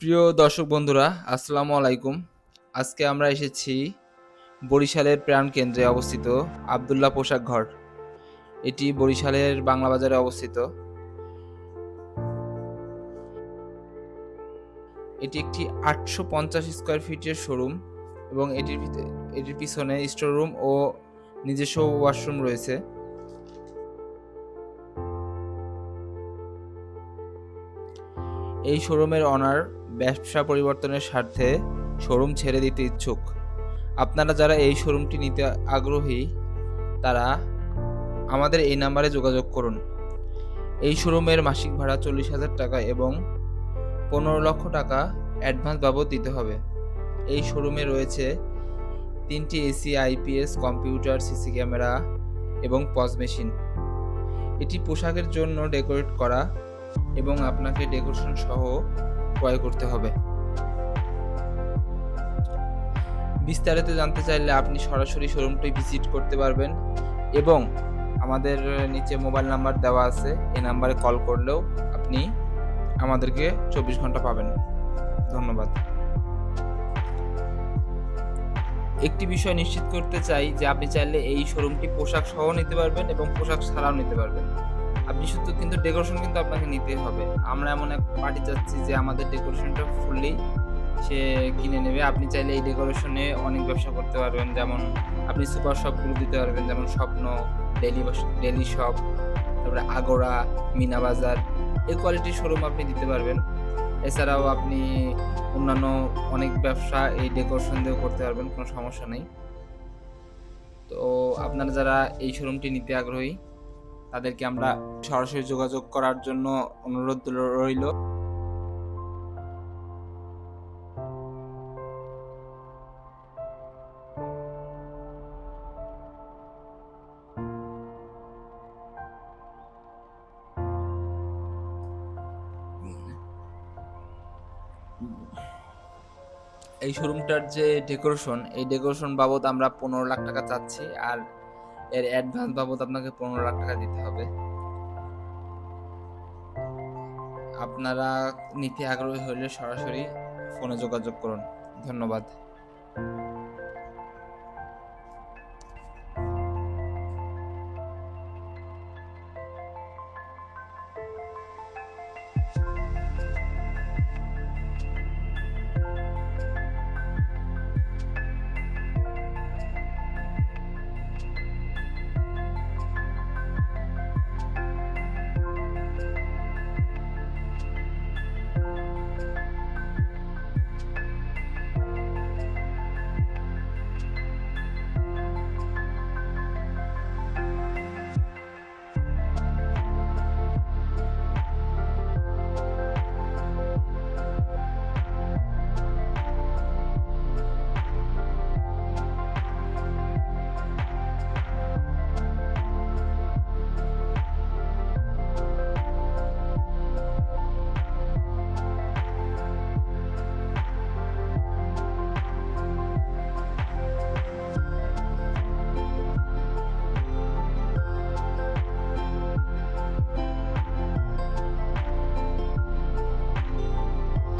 প্রিয় দর্শক বন্ধুরা, আসসালামু আলাইকুম। আজকে আমরা এসেছি বরিশালের প্রাণকেন্দ্রে অবস্থিত আবদুল্লাহ পোশাক ঘর। এটি বরিশালের বাংলা বাজারে অবস্থিত। এটি একটি ৮৫০ স্কয়ার ফিটের শোরুম এবং এটির পিছনে স্টোর রুম ও নিজস্ব ওয়াশরুম রয়েছে। এই শোরুমের অনার ব্যবসা পরিবর্তনের স্বার্থে শোরুম ছেড়ে দিতে ইচ্ছুক। আপনারা যারা এই শোরুমটি নিতে আগ্রহী তারা আমাদের এই নাম্বারে যোগাযোগ করুন। এই শোরুমের মাসিক ভাড়া ৪০,০০০ টাকা এবং ১৫ লক্ষ টাকা অ্যাডভান্স বাবদ দিতে হবে। এই শোরুমে রয়েছে ৩টি AC, IPS, computer, CC camera এবং পজ মেশিন। এটি পোশাকের জন্য ডেকোরেট করা এবং আপনাকে ডেকোরেশন সহ ক্রয় করতে হবে। বিস্তারিত জানতে চাইলে আপনি সরাসরি শোরুমটি ভিজিট করতে পারবেন এবং আমাদের নিচে মোবাইল নাম্বার দেওয়া আছে। এই নাম্বারে কল করলেও আপনি আমাদেরকে ২৪ ঘন্টা পাবেন। ধন্যবাদ। একটি বিষয় নিশ্চিত করতে চাই যে আপনি চাইলে এই শোরুমটি পোশাক সহ নিতে পারবেন এবং পোশাক ছাড়াও নিতে পারবেন। আপনি শুধু কিন্তু ডেকোরেশন কিন্তু আপনাকে নিতেই হবে। আমরা এমন এক পার্টি চাচ্ছি যে আমাদের ডেকোরেশনটা ফুললি সে কিনে নেবে। আপনি চাইলে এই ডেকোরেশনে অনেক ব্যবসা করতে পারবেন। যেমন আপনি সুপার শপগুলো দিতে পারবেন, যেমন স্বপ্ন, ডেইলি শপ, তারপরে আগোরা, মিনা বাজার, এই কোয়ালিটির শোরুম আপনি দিতে পারবেন। এছাড়াও আপনি অন্যান্য অনেক ব্যবসা এই ডেকোরেশন দিয়েও করতে পারবেন, কোনো সমস্যা নেই। তো আপনারা যারা এই শোরুমটি নিতে আগ্রহী তাদেরকে আমরা সরাসরি যোগাযোগ করার জন্য অনুরোধ রইল। এই শোরুমটার যে ডেকোরেশন, এই ডেকোরেশন বাবদ আমরা ১৫ লাখ টাকা চাচ্ছি, আর এর অ্যাডভান্স বাবদ আপনাকে ১৫ লাখ টাকা দিতে হবে। আপনারা নিতে আগ্রহী হলে সরাসরি ফোনে যোগাযোগ করুন। ধন্যবাদ।